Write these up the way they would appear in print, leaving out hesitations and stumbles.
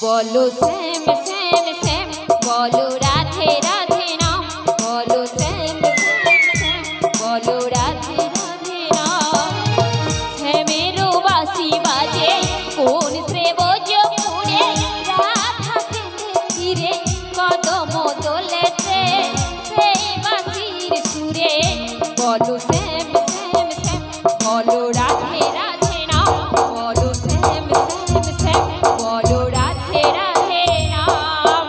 बोलो same same same बोलो राधे राधे नाम बोलो सेम सेम सेम बोलो राधे राधे नाम শ্যামেরও বাঁশি বাজে কোন শ্রেবজপুরে রাধা তীরে কদম দোলেতে সেই বাঁশির সুরে बोलो सेम सेम सेम बोलो राधे राधे नाम बोलो सेम सेम सेम बोलो राधे राधे नाम।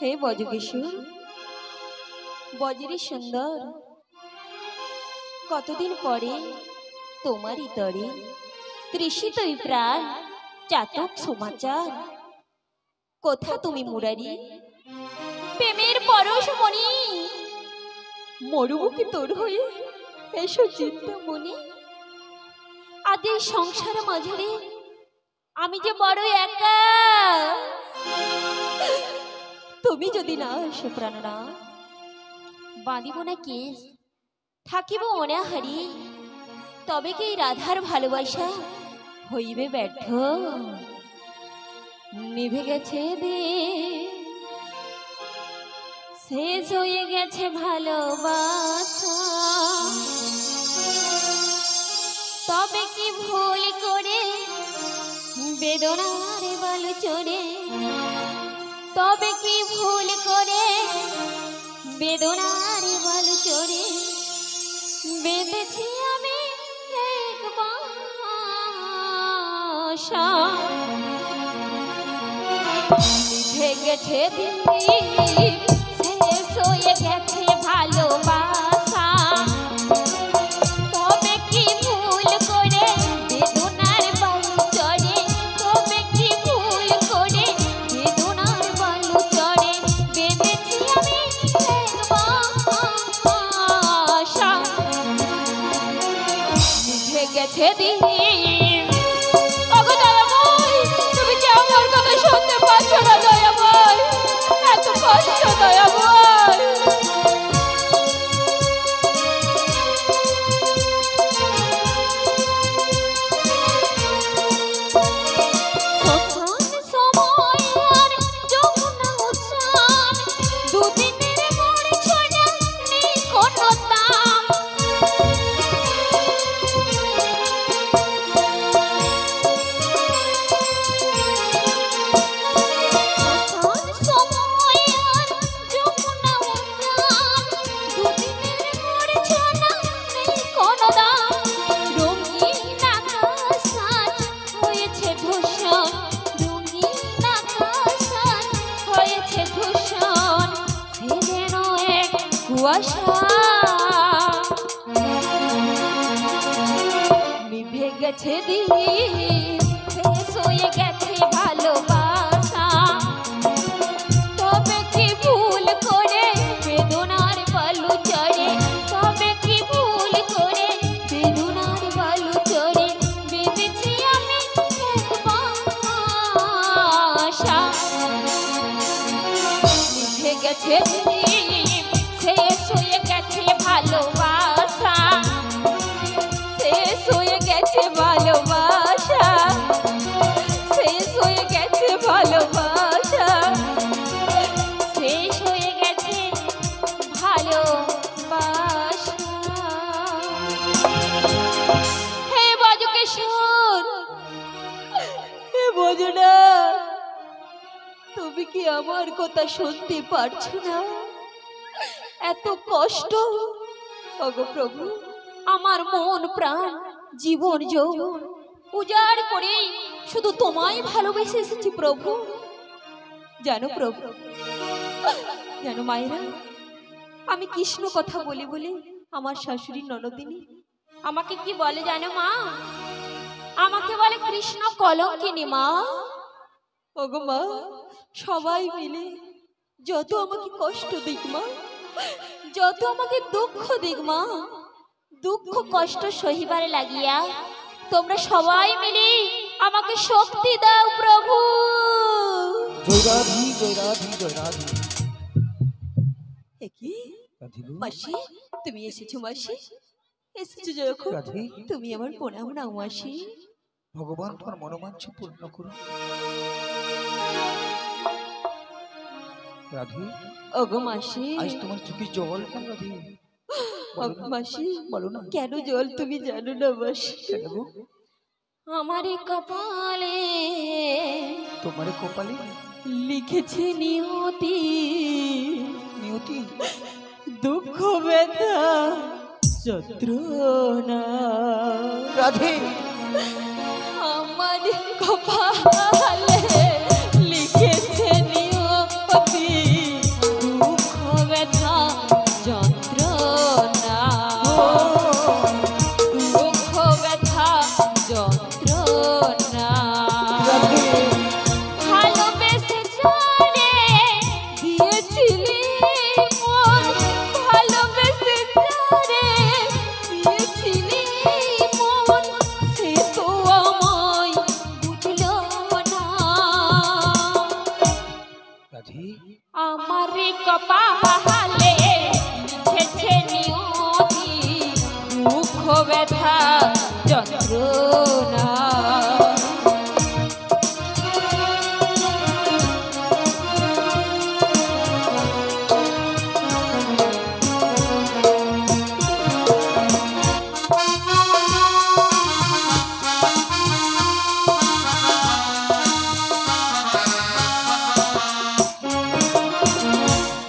हे बजकिशोर बजरी सुंदर कतदिन परे तुम्हारी तरे तृषित प्राण चातक समाचार कथा तुमी मुरारी प्रेमेर परशमणि मरुमुखी तोर हये एसो चिंतामणि आज এই সংসার মাঝারে আমি যে বড় একা তুমি যদি না এসে প্রাণনা বাঁধিব না কেস থাকিব অনাহারি তবে কি রাধার ভালোবাসা হইবে ব্যর্থ নিভে গেছে দে শেষ হয়ে গেছে ভালোবাসা তবে কি ভুল করে বেদনার বল চড়ে তবে কি ভুল করে বেদনার বল চড়ে বেঁধেছি আমি এক বাসা নিভে গেছে দিন শেষ হয়ে গেছে ভালোবাসা তবে কি ভুল করে বেদনার বল চড়ে তবে কি ভুল করে বেদনার বল চড়ে বেঁধেছি আমি এক বাসা নিভে গেছে দিন। তুমি যে আমার কথা শুনতে পাচ্ছ না দয়া ভাই এত কষ্ট দয়া ভাই কুয়াশা নিভে গেছে দিন শেষ হয়ে গেছে ভালোবাসা তবে কি ভুল করে বেদনার বালু চড়ে তবে কি ভুল করে বেদনার বালু চড়ে বেঁধেছি আমি আশা নিভে গেছে শেষ হয়ে গেছে ভালোবাসা শেষ হয়ে গেছে ভালোবাসা শেষ হয়ে গেছে ভালোবাসা শেষ হয়ে গেছে ভালোবাসা হে বজকেশ্বর হে বজনা তুমি কি আমার কথা শুনতে পারছো না এত কষ্ট ওগো প্রভু আমার মন প্রাণ জীবন যৌবন উজাড় করে শুধু তোমায় ভালোবেসে এসেছি প্রভু জানো প্রভু জানো মায়েরা আমি কৃষ্ণ কথা বলি বলে আমার শাশুড়ি ননদিনী আমাকে কি বলে জানো মা আমাকে বলে কৃষ্ণ কলঙ্কিনী মা ওগো মা সবাই মিলে যত আমাকে কষ্ট দিক মা যত আমাকে দুঃখ দিক মা দুঃখ কষ্ট সহিবারে লাগিয়া তোমরা সবাই মিলে আমাকে শক্তি দাও প্রভু জয় রাধি জয় রাধি জয় রাধি কি মাসি তুমি এসেছো মাসি এসেছো যখন তুমি আমার প্রণাম নাও মাসি ভগবান তোমার মনোবাঞ্ছা পূর্ণ করুন রাধি ওগো মাসি আজ তোমার চোখে জল কেন রাধি মাসি বলো না কেন জল তুমি জানো না মাসি কেন গো আমার কপালে তোমার কপালে লিখেছে নিয়তি নিয়তি দুঃখ ব্যথা যন্ত্রণা রাধে আমার কপালে লিখেছে নিয়তি দুঃখ ব্যথা যন্ত্রণা দুঃখ ব্যথা যন্ত্রণা ভালোবেসে ছাড়ে দিয়েছিলি মন ভালোবেসে ছাড়ে দিয়েছিলি মন সে তো আমায় বুঝলো না রাধে আমার কপালে লিখেছে নিয়তি দুঃখ ব্যথা যন্ত্রণা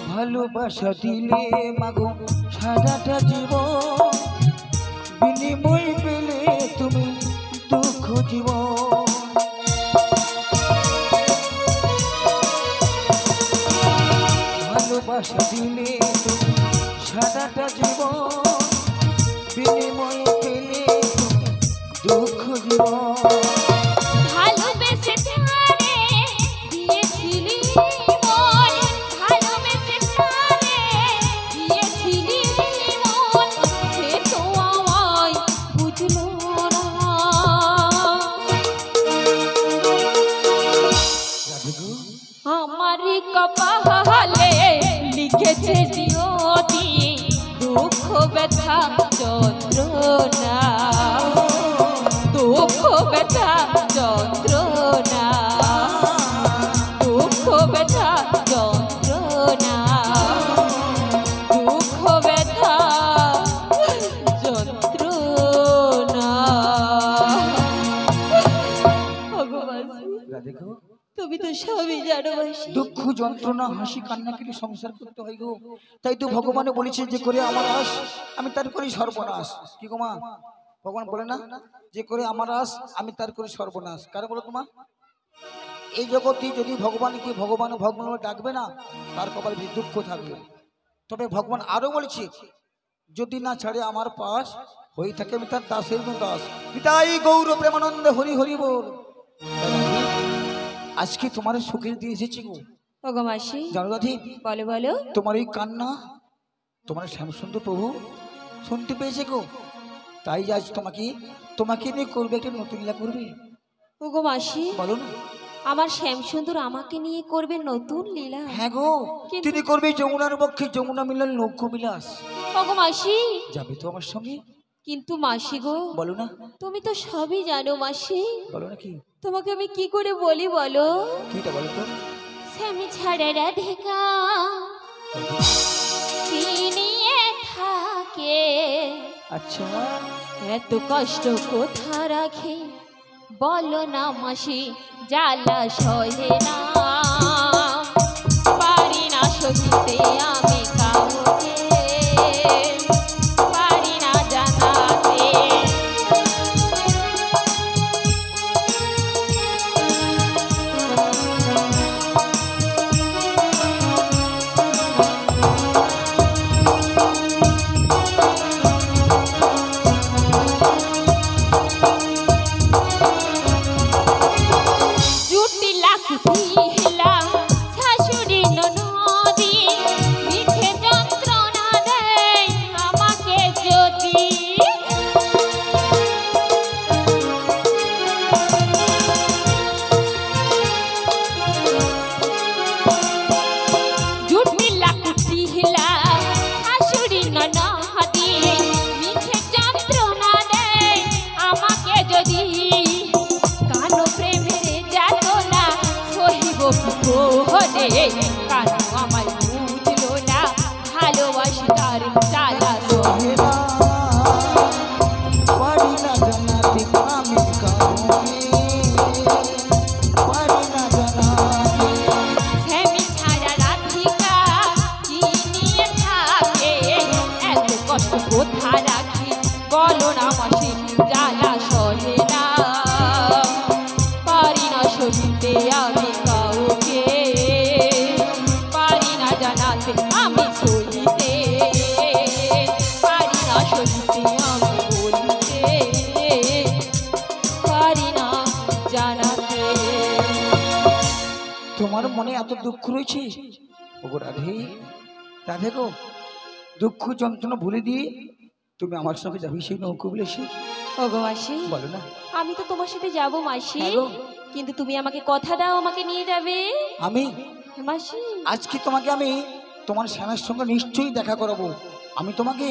ভালোবাসা দিলে মাগো সারাটা জীবন বিনিময় পেলে তুমি দুঃখ জীবন ভালোবাসা দিলে তুমি সারাটা জীবন বিনিময় পেলে তুমি দুঃখ জীবন ভালোবেসে ছাড়ে দিয়েছিলি মন ভালোবেসে ছাড়ে দিয়েছিলি মন সে তো আমায় বুঝলো না আমার কপালে লিখেছে নিয়তি দুঃখ ব্যথা যন্ত্রণা দুঃখ ব্যথা যন্ত্রণা দুঃখ ব্যথা যন্ত্রণা দুঃখ ব্যথা যন্ত্রণা ভগবান দেখো তুমি তো সবই জানো মাসি দুঃখ যন্ত্রণা হাসি কান্না কেটে সংসার করতে হয় গো তাই তো ভগবানে বলেছে যে করে আমার আস আমি তার করি সর্বনাশ কি গো মা ভগবান বলে না যে করে আমার আস আমি তার করি সর্বনাশ কারে বলো তোমা এই জগতে যদি ভগবানকে ভগবান ভগবান ডাকবে না তার কপালে দুঃখ থাকবে তবে ভগবান আরো বলেছে, যদি না ছাড়ে আমার পাশ, হয়ে থাকে আমি তার দাসের দাস। পিতাই গৌর প্রেমানন্দে হরি হরি বল। আজকে তোমার সুখের দিয়ে এসেছি গো। ওগো মাসি, জানো রাধি, বলো বলো। তোমার এই কান্না তোমার শ্যামসুন্দর প্রভু শুনতে পেয়েছে গো। তাই আজ তোমাকে তোমাকে নিয়ে করবে, একটা নতুন লীলা করবে। ওগো মাসি, বলো না। আমার শ্যামসুন্দর আমাকে নিয়ে করবে নতুন লীলা? হ্যাঁ গো, কিন্তু- তিনি করবে যমুনার পক্ষে যমুনা মিলন লৌক্য বিলাস। ওগো মাসি, যাবে তো আমার সঙ্গে? কিন্তু মাসি গো, বলো না। তুমি তো সবই জানো মাসি। বলো না কি? তোমাকে আমি কি করে বলি বলো? কিটা বলো তো? স্বামী ছাড়া রাধিকা কি নিয়ে থাকে, আচ্ছা, এত কষ্ট কোথা রাখে বলো না মাসি, জ্বালা সহে না, পারি না সহিতে আমি কাউকে, পারি না জানাতে। জুটি লাকুটি হিলা শাশুড়ি ননদি, মিঠে যন্ত্রণা দেয় আমাকে যদি। জুটি লাকুটি হিলা শাশুড়ি ননদি, মিঠে যন্ত্রণা দেয় আমাকে যদি। কানো প্রেমের যাতনা সহিব কোহরে, কানো আমায় বুঝলো না, ভালোবাসি তার জ্বালা সহে না। পারি না জানাতে আমি কাউকে, পারি না জানাতে। স্বামী ছাড়া রাধিকা কি নিয়ে থাকে, এত কষ্ট কোথা রাখি বলো না মাসি, জ্বালা সহে না, পারি না সহিতে আমি কাউকে, পারি না জানাতে আমি সহিতে, পারি না সহিতে আমি বলিতে, পারি না জানাতে। তোমার মনে এত দুঃখ রয়েছে ওগো রাধে, রাধে গো, দুঃখ যন্ত্রণা ভুলে দিয়ে তুমি আমার সঙ্গে যাবি সেই নৌকো বিলাসে। ওগো মাসি, বলো না। আমি তো তোমার সাথে যাবো মাসি, হ্যাঁ গো। কিন্তু তুমি আমাকে কথা দাও আমাকে নিয়ে যাবে। আমি মাসি, আজকে তোমাকে আমি তোমার স্বামীর সঙ্গে নিশ্চয়ই দেখা করাবো। আমি তোমাকে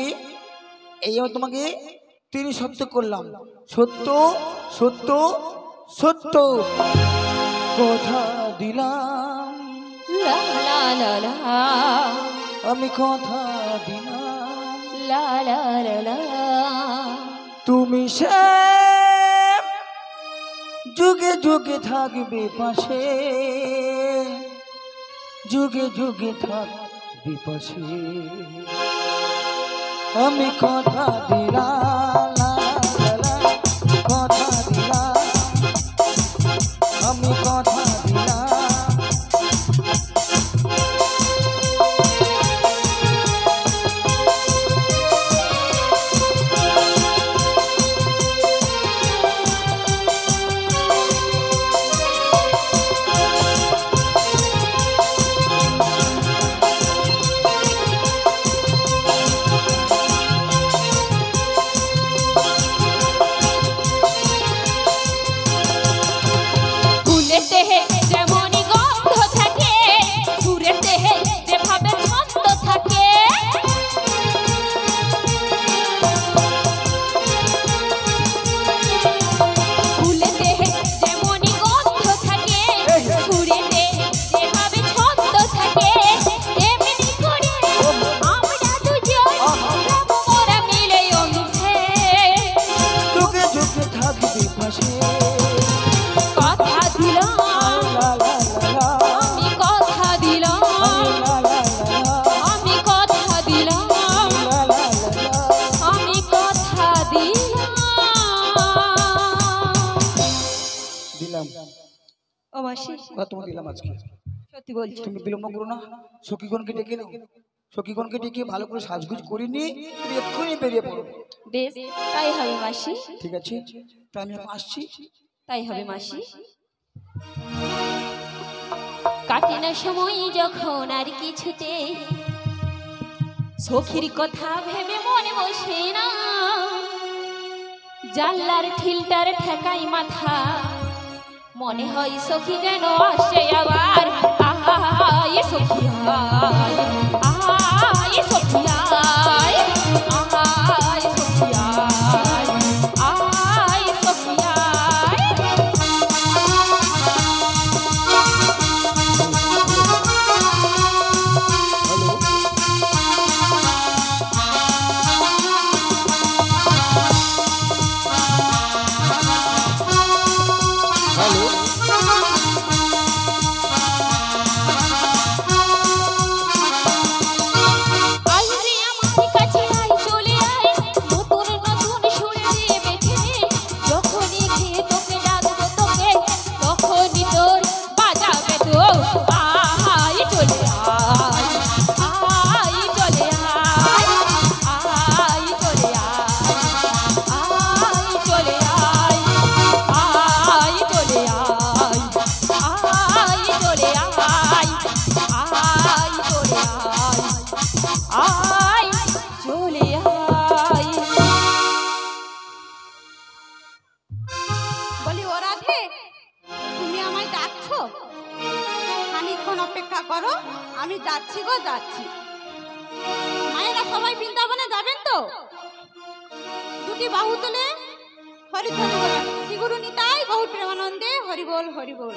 তোমাকে তিনি সত্য করলাম, সত্য সত্য সত্য কথা দিলাম, লা লা লা লা, আমি কথা দিলাম, লা লা লা লা, তুমি সে যুগে যুগে থাকবে পাশে, যুগে যুগে থাকবে পাশে, আমি কথা দিলাম, লা লা লা, কথা দিলাম, আমি কথা দিলাম। ফুলেতে যেমনই গন্ধ থাকে, সুরেতে যেভাবে ছন্দ থাকে, ফুলেতে যেমনই গন্ধ থাকে, সুরেতে যেভাবে ছন্দ থাকে, এমনি করে আমরা দুজন রব মোরা মিলে অমিশে, যুগে যুগে থাকবে পাশে, কথা দিলাম, লা লা লা লা, আমি কথা দিলাম, লা লা লা লা, আমি কথা দিলাম, লা লা লা লা। আমি কথা দিলাম। দিলাম ও মাসি, কথা তোমার দিলাম আজকে। সত্যি বলছো? তুমি বিলম্ব করো না, সখীগণকে ডেকে নাও, সখীগণকে ডেকে ভালো করে সাজগুজ করে নিয়ে তুমি এক্ষুনি বেরিয়ে পড়ো। বেশ, তাই হবে মাসি। ঠিক আছে, তা আমি এখন আসছি। তাই হবে মাসি। কাটে না সময় যখন আর কিছুতে, সখীর কথা ভেবে মনে বসে না, জানলার ঠিলটার ঠেকাই মাথা, মনে হয় সখী যেন আসে আবার। আয় সখী আয়, আয় সখী আয়, আয় সখী আয়, আয় সখী আয়। হ্যালো, আয় রে আমার কাছে আয়, চলে আয়, নতুন নতুন সুর দিয়ে বেঁধে নে। যখনই গিয়ে তোকে ডাকবো তোকে, তখনই তোর বাজাবে তো। আয় চলে আয়, আয় চলে আয়, আয় চলে আয়, আয় চলে আয়, আয় চলে আয়, আয় চলে আয়, আয় চলে আয়, আয় চলে আয়। বলি ও রাধে, তুমি আমায় ডাকছো? খানিকক্ষণ অপেক্ষা করো, আমি যাচ্ছি গো যাচ্ছি। মায়েরা সবাই বৃন্দাবনে যাবেন তো? দুটি বাহু তুলে হরিধ্বনি বলেন, শ্রী গুরু নিতাই গৌর প্রেমানন্দে হরি বল হরি বল।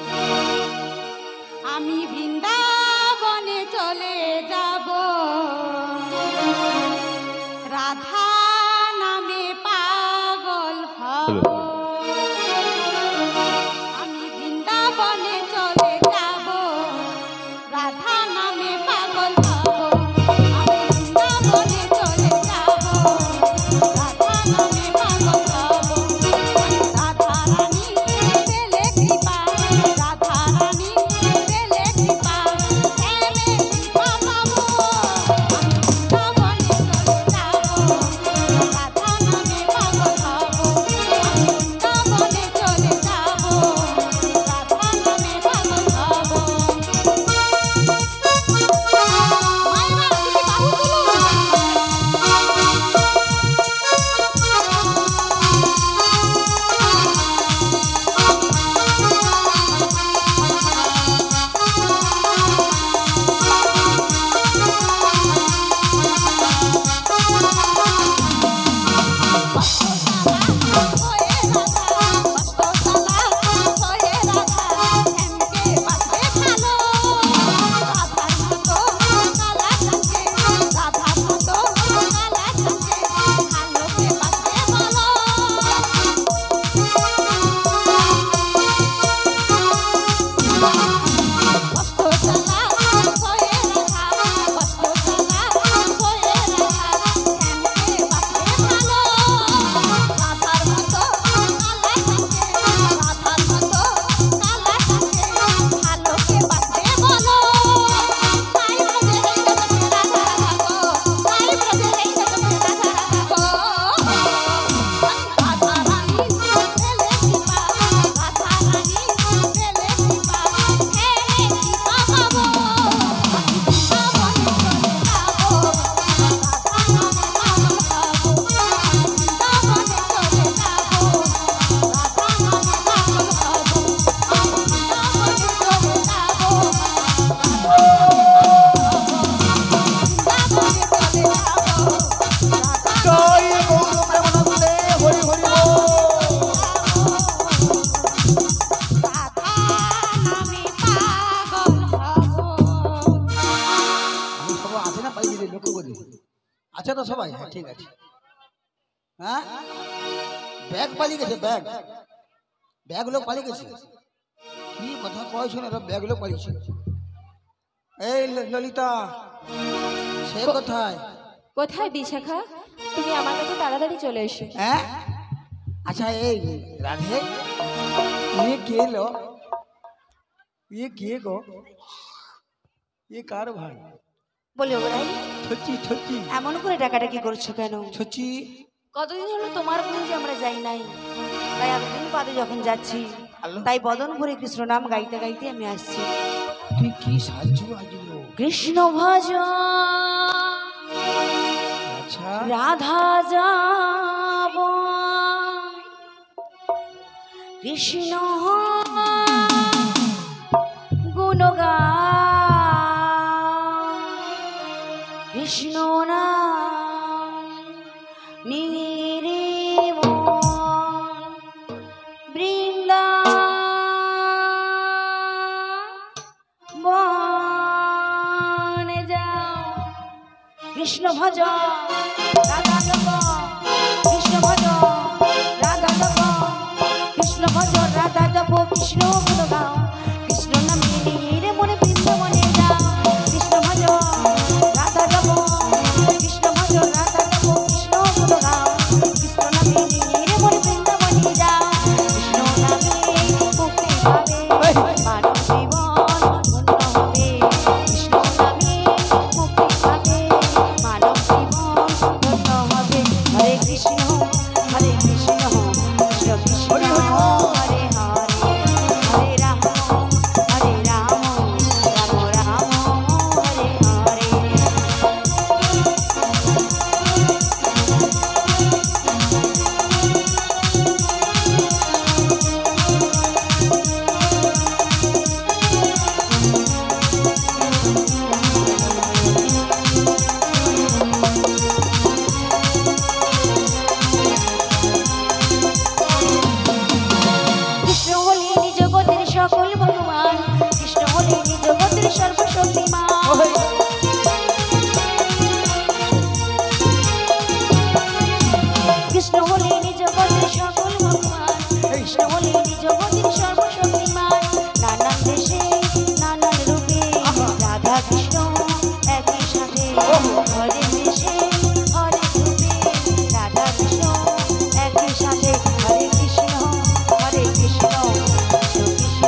আমি বৃন্দাবনে চলে যাব, রাধা নামে পাগল হব। আমি বৃন্দাবনে চলে যাব, রাধা নামে পাগল হব। আমি বৃন্দাবনে চলে যাব, রাধা নামে পাগল হব। রাধা রানী পেলে কৃপা, রাধা রানী পেলে কৃপা, শ্যামে কৃপা পাবো। আমি বৃন্দাবনে চলে যাব, রাধা নামে পাগল হব। আমি বৃন্দাবনে চলে যাব, রাধা নামে পাগল হব। মায়েরা দুটি বাহু তুলুন। জয় গৌর প্রেমানন্দে হরি হরি বল। আমি সবাই আছে না পালিয়ে গেলে লক্ষ্য করি, আছে তো সবাই? হ্যাঁ ঠিক আছে। হ্যাঁ, ব্যাগ পালিয়ে গেছে, ব্যাগ ব্যাগ লোক পালিয়ে গেছে। কি কথা কয় শোনে, ব্যাগ লোক পালিয়েছে। এই ললিতা, সে কোথায়? কোথায় বিশাখা? তুমি আমার কাছে তাড়াতাড়ি চলে এসো। হ্যাঁ, আচ্ছা এই রাধে, ये के लो, ये के गो, ये कार भाई? বলি ওরাই ছচি ছচি এমন করে ডাকাডাকি করছো কেন? ছচি কতদিন হলো তোমার কুঞ্জে আমরা যাই নাই, তাই এতদিন বাদে যখন যাচ্ছি আলো। তাই বদন ভরে কৃষ্ণ নাম গাইতে গাইতে আমি আসছি। তুই কি সাহায্য আসলো? কৃষ্ণ ভজ আচ্ছা রাধা যাব, কৃষ্ণ গুণগান, কৃষ্ণ নাম নিরিব বৃন্দাবনে যাও। কৃষ্ণ ভজ রাধা জপ, কৃষ্ণ ভজ রাধা জপ, কৃষ্ণ ভজ রাধা জপ, কৃষ্ণ গুণ গাও, কৃষ্ণ নামে নিরে মনে বৃন্দাবনে যাও। কৃষ্ণ ভজ রাধা জপ, কৃষ্ণ ভজ রাধা জপ, কৃষ্ণ গুণ গাও, কৃষ্ণ নামে নিরে মনে বৃন্দাবনে যাও। কৃষ্ণ নামে মুক্তি পাবে মানব জীবন ধন্য হবে, কৃষ্ণ নামে মুক্তি পাবে মানব জীবন ধন্য হবে। হরে কৃষ্ণ হরে কৃষ্ণ কৃষ্ণ কৃষ্ণ হরে হরে, হরে রাম হরে রাম রাম রাম হরে হরে। কৃষ্ণ হলেন জগতের সকল ভগবান, কৃষ্ণ হলেন জগতের সর্বশক্তিমান। কৃষ্ণ হলেন জগতের সকল ভগবান, কৃষ্ণ হলেন জগতের সর্বশক্তিমান। নানান দেশে নানান রূপে রাধা কৃষ্ণ একই সাথে, হরে দেশে হরে রূপে রাধা কৃষ্ণ একই সাথে। হরে কৃষ্ণ হরে কৃষ্ণ কৃষ্ণ কৃষ্ণ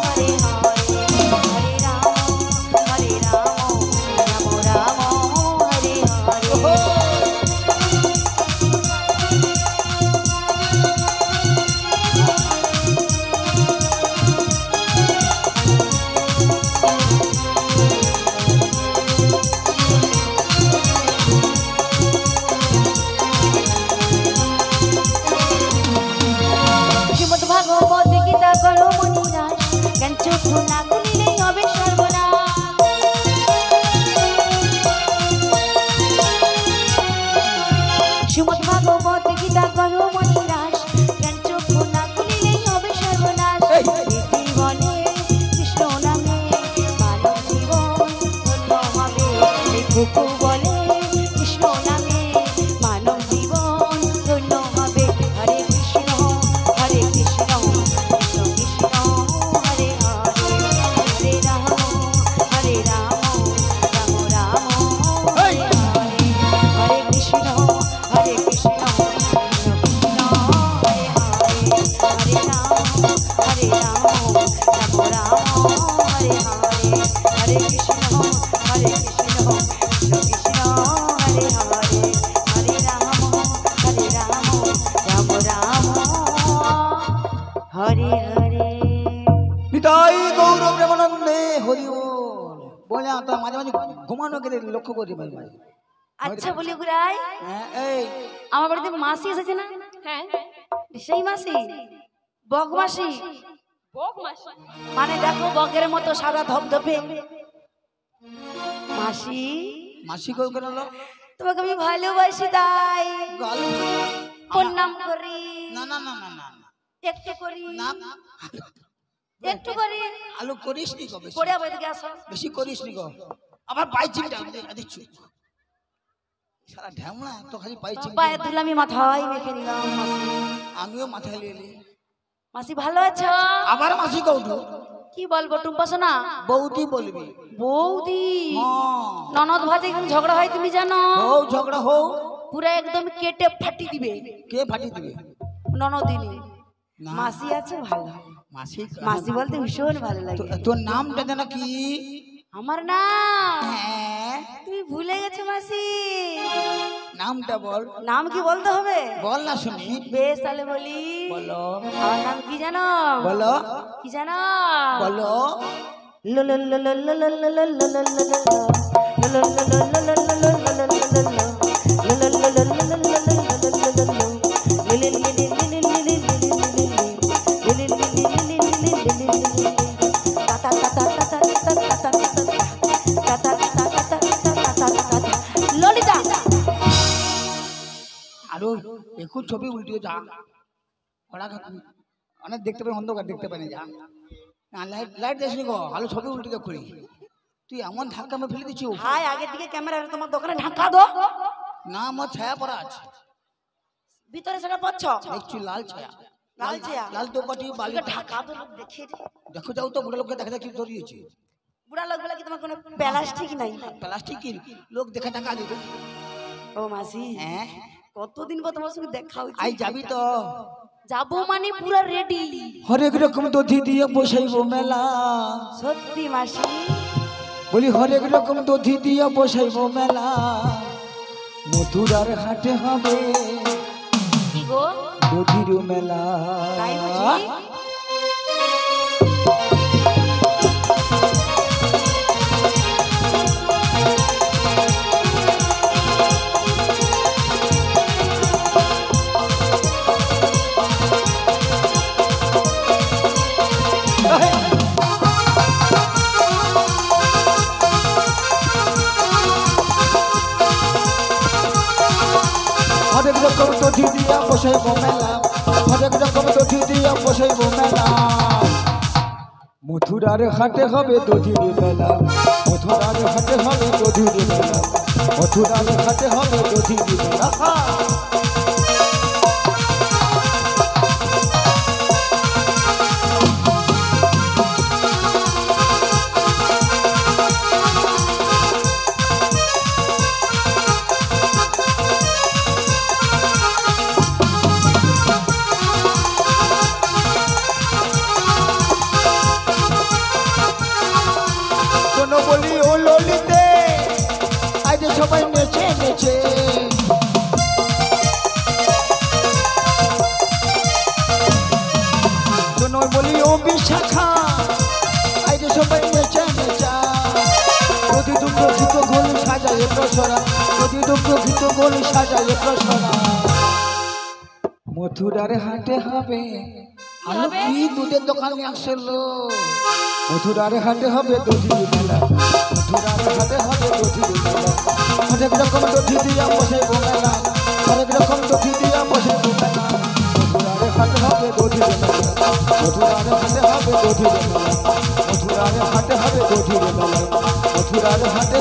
হরে হরে, হরে রাম রাম রাম হরে হরে। শ্রীমদ ভাগবত গীতা করো মনিরাস, জ্ঞান চক্ষু না খুলিলেই হবে সর্বনাশ। শ্রীমদ ভাগবত গীতা করো মনিরাস, জ্ঞান চক্ষু না খুলিলেই হবে সর্বনাশ। রীতি বলে কৃষ্ণ নামে মানব জীবন ধন্য হবে, কুকু বলে কৃষ্ণ নামে মানব জীবন ধন্য হবে। হরে কৃষ্ণ হরে কৃষ্ণ কৃষ্ণ কৃষ্ণ হরে হরে, হরে রাম রাম রাম হরে হরে। হরে কৃষ্ণ হরে কৃষ্ণ কৃষ্ণ কৃষ্ণ হরে হরে, হরে রাম রাম রাম হরে হরে। হরে কৃষ্ণ হরে কৃষ্ণ কৃষ্ণ কৃষ্ণ হরে হরে, হরে রাম রাম রাম হরে হরে। নিতাই গৌর প্রেমানন্দে হরি বল। বলে তা মাঝে মাঝে ঘুমানো গেলে লক্ষ্য করি ভাই ভাই। আচ্ছা বলি গুরাই, হ্যাঁ এই আমার বাড়িতে মাসি এসেছে না? হ্যাঁ সেই মাসি, বক মাসি, বক মাসি মানে দেখো বকের মতো সাদা ধপধপে মাসি। মাসি কেউ কেন লো? তোমাকে আমি ভালোবাসি তাই গাল প্রণাম করি, না না না না না না। একটু করি না একটু করি আলু করিস নি গো বেশি। পড়ে আবার এদিকে আসো। বেশি করিস নি গো। আবার পাই চিমটা দিচ্ছু। সারা ঢ্যামনা তো খালি পাই চিমটা। পায়ে ধুলে আমি মাথায় মেখে নিলাম মাসি। আমিও মাথায় লিয়ে মাসি ভালো আছো? আবার মাসি কৌটু কি বলবো টুম্পা সোনা? বৌদি বলবি। বৌদি হ্যাঁ ননদ ভাজে এখানে ঝগড়া হয় তুমি জানো? হও ঝগড়া হও। পুরো একদম কেটে ফাটি দিবে কে ফাটি দিবে? ননদিনী। না। মাসি আছে ভালো, মাসি মাসি বলতে ভীষণ ভালো লাগে। তোর নামটা যেন কি? আমার নাম হ্যাঁ তুমি ভুলে গেছো মাসি। নামটা বল। নাম কি বলতে হবে? বল না শুনি। বেশ তাহলে বলি। বলো। আমার নাম কি জানো? বলো। কি জানো? বলো। ললিতা। আরো একটু ছবি উল্টিয়ে যা, অনেক দেখতে পাই, অন্ধকার দেখতে পাই না, যা না, লাইট লাইট দেখ গো, আলো ছবি উল্টে করি। তুই এমন ধাক্কা আমি ফেলে দিচ্ছি। হাই আগের দিকে ক্যামেরা, তোমার দোকানে ঢাকা দো না, আমার ছায়া পড়া আছে ভিতরে, সেটা পাচ্ছ দেখছি, লাল ছায়া, লাল ছায়া, লাল দোপাটি বালি ঢাকা দো, দেখিয়ে দে। দেখো, যাও তো বুড়ো লোককে দেখা দেখি ধরিয়েছে। বুড়া লোক বলে কি তোমার কোনো প্লাস্টিক নাই? প্লাস্টিক কি লোক দেখে টাকা দিবে। ও মাসি, হ্যাঁ কতদিন পর তোমার সঙ্গে দেখা হচ্ছে। আই যাবি তো? যাবো মানে পুরো রেডি। হরেক রকম দধি দিয়ে বসাইবো মেলা। সত্যি মাসি? বলি হরেক রকম দধি দিয়ে বসাইবো মেলা। মথুরার হাটে হবে কি গো দধির মেলা। তাই বুঝি? হরেক রকম দধি দিয়া বসাইবো মেলা। হরেক রকম দধি দিয়া বসাইবো মেলা। মথুরার হাটে হবে দধির মেলা। মথুরার হাটে হবে দধির মেলা। মথুরার হাটে হবে দধির মেলা। বলি ও ললিতে, আজ সবাই নেচে নেচে। শোনো বলি ও বিশাখা, আজ সবাই নেচে নেচা। যদি দুঃখ ঘিত গোল সাজায় প্রসরা, যদি দুঃখ ঘিত গোল সাজায় প্রসরা। মথুরার হাটে হবে আলো কি দুধের দোকানে আসলো। মথুরার হাটে হবে দধির মেলা। মথুরার হাটে হবে দধির মেলা। হরেক রকম দধি দিয়া বসাইবো মেলা। হরেক রকম দধি দিয়া বসাইবো মেলা। মথুরার হাটে হবে দধির মেলা। মথুরার হাটে হবে দধির মেলা। মথুরার হাটে হবে দধির মেলা। মথুরার হাটে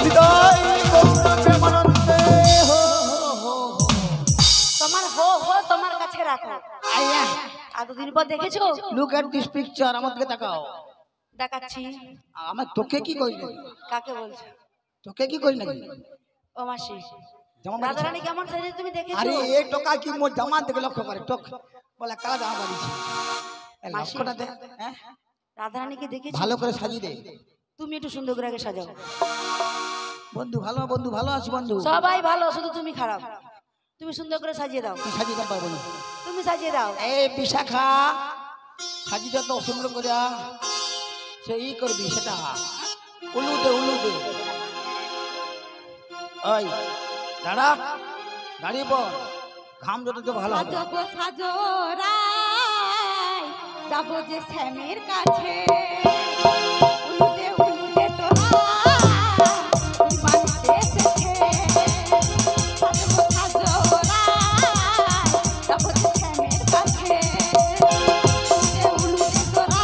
হৃদয় গৌর প্রেমানন্দে হো হো হো। তোমার হো হো তোমার কাছে রাখো। আইয়া এতদিন পর দেখেছো? লুক এট দিস পিকচার, আমার দিকে তাকাও। দেখাচ্ছি। আমার তোকে কি করি নাকি? কাকে বলছো? তোকে কি করি নাকি? ও মাসি, জামা রাধা রানী কেমন সাজে তুমি দেখেছো? আরে এই টোকা কি মোর জামা দেখে লক্ষ্য করে টোক বলে কালা জামা বানিয়েছে। এই লক্ষ্যটা দে। হ্যাঁ রাধা রানীকে দেখেছো? ভালো করে সাজিয়ে দে তুমি একটু সুন্দর করে আগে সাজাও। বন্ধু। ভালো বন্ধু, ভালো আছি বন্ধু। সবাই ভালো, শুধু তুমি খারাপ। তুমি সুন্দর করে সাজিয়ে দাও। তুই সাজিয়ে দিতে পারবো না। তুমি সাজিয়ে দাও। এই বিশাখা, সাজিয়ে তো সুন্দর করে সেই করবি সেটা। উলু দে, উলু দে। ওই দাঁড়া, দাঁড়িয়ে পর। ঘাম যত তো ভালো হবে। সাজবো সাজো রাই, যাবো যে শ্যামের কাছে। উলুদে উলুদে তোরা মানুষ এসেছে। সাজবো সাজো রাই, যাবো যে শ্যামের কাছে। উলুদে উলুদে তোরা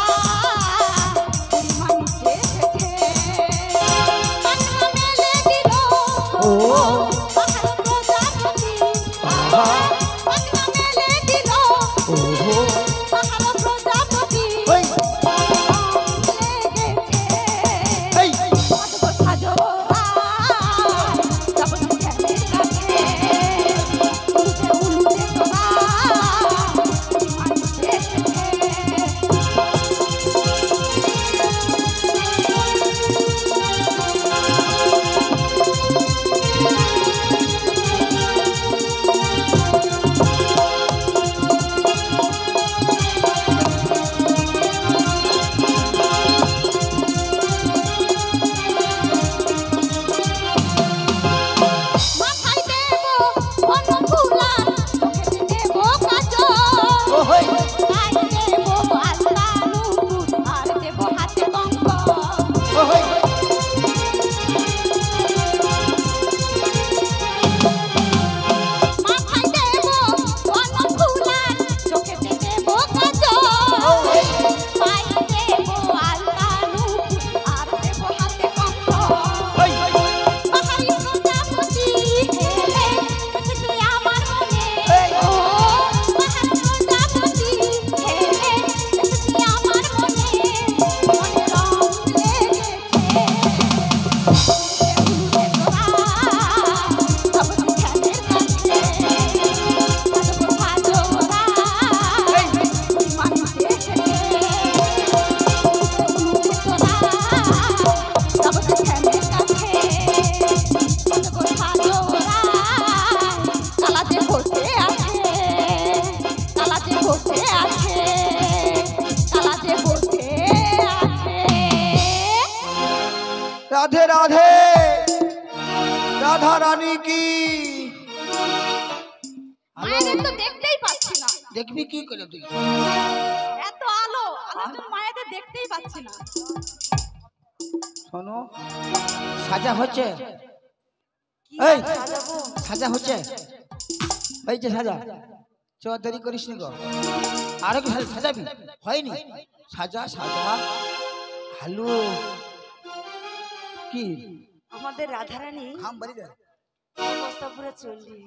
মানুষ এসেছে। মাথা মেলে দিল ও পাহাড় প্রজাপতি। আহা, মাথা মেলে দিল ওহো, পাহাড় প্রজাপতি। ওই, লেগেছে এই, সাজবো সাজো রাই, যাবো যে শ্যামের কাছে। উলুদে উলুদে তোরা মানুষ এসেছে। রাধা রানী কি। মায়েদের তো দেখতেই পাচ্ছি না, দেখবি কি করে তুই? এত আলো, আলোর জন্য মায়েদের দেখতেই পাচ্ছি না। শোনো, সাজা হচ্ছে, কি এই সাজাবো? সাজা হচ্ছে, এই যে সাজা, চ দেরি করিস নি গো, আরো কি সাজাবি? হয়নি, সাজা সাজা। হ্যালো, কি আমাদের রাধারানী হাম বাড়ি দে। অবস্থা পুরো চললি,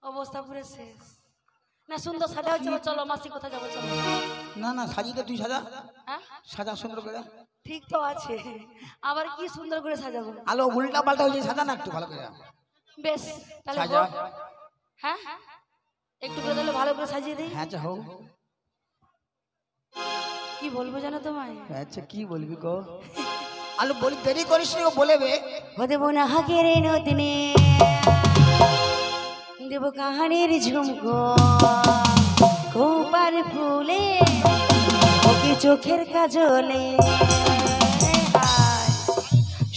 অবস্থা পুরো শেষ। না সুন্দর সাজা হচ্ছে, চলো মাসি কোথায় যাবো চলো। না না, সাজিয়ে তুই সাজা, হ্যাঁ সাজা সুন্দর করে। ঠিক তো আছে, আবার কি সুন্দর করে সাজাবো। আলো উল্টা পাল্টা হয়েছে, সাজা না একটু ভালো করে বেশ তাহলে সাজা। হোক। হ্যাঁ একটু করে তাহলে ভালো করে সাজিয়ে দিই। হ্যাঁ আচ্ছা হোক। কি বলবো জানো তোমায়? আচ্ছা কি বলবি গো? আলো বলি, দেরি করিস নি, ও বলেবে। হতে বোনা হাগের নদিনে দেব কাহানির ঝুমকো খোপার ফুলে ওকে চোখের কাজলে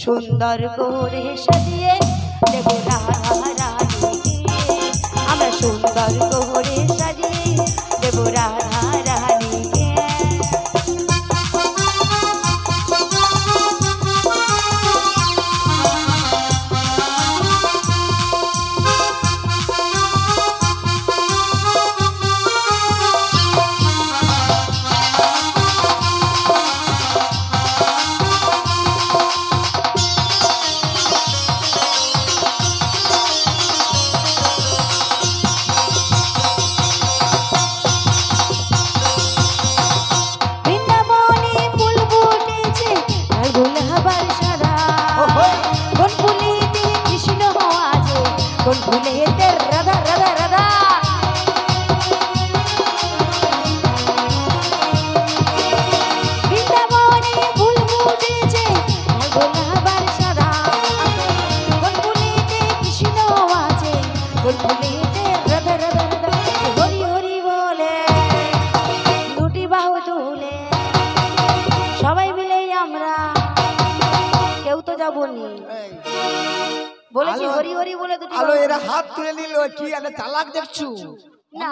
সুন্দর করে সাজিয়ে দেব রাধারানীকে। আমরা সুন্দর করে সাজিয়ে দেব রাধারানীকে। বৃন্দাবনে ফুল ফুটেছে আর গোলাপের সাদা। কোন ফুলেতে কৃষ্ণ আছে, কোন ফুলেতে রাধা রাধা রাধা। বৃন্দাবনে ফুল ফুটেছে আর গোলাপের সাদা। কোন ফুলেতে কৃষ্ণ আছে, কোন ফুলেতে রাধা রাধা রাধা। হরি হরি বলে দুটি বাহু তুলে সবাই মিলে আমরা, কেউ তো যাবনি, বলেছি আলো- হরি হরি বলে দুটি আলো বাহু। এরা হাত তুলে নিল, কি আরে চালাক দেখছু? না,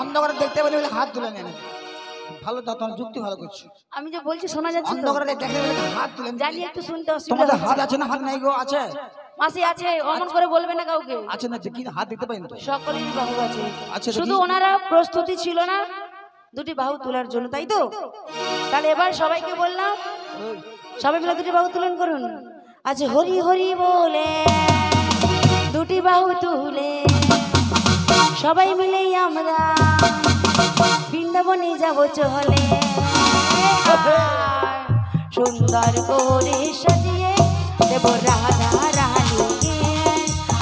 অন্ধকারে দেখতে পেলে বলে হাত তুলে নেন। ভালো তো, তোমার যুক্তি ভালো করছো। আমি যে বলছি শোনা যাচ্ছে তো? অন্ধকারে দেখতে পেলে হাত তুলে নিল। জানি একটু শুনতে অসুবিধা তোমাদের হাত হচ্ছে। আছে না? হাত নাই গো? আছে মাসি আছে, অমন করে বলবে না কাউকে। আছে না? কি হাত দিতে পারেন তো? সকলেরই বাহু আছে, আচ্ছা, দেখি। শুধু ওনারা প্রস্তুতি ছিল না দুটি বাহু তোলার জন্য, তাই তো? তাহলে এবার সবাইকে বললাম, ওই, সবাই মিলে দুটি বাহু তুলন করুন। আচ্ছা হরি হরি বলে দুটি বাহু তুলে সবাই মিলে আমরা বৃন্দাবনে যাব চলে। সুন্দর করে সাজিয়ে দেব রাধা রানীকে।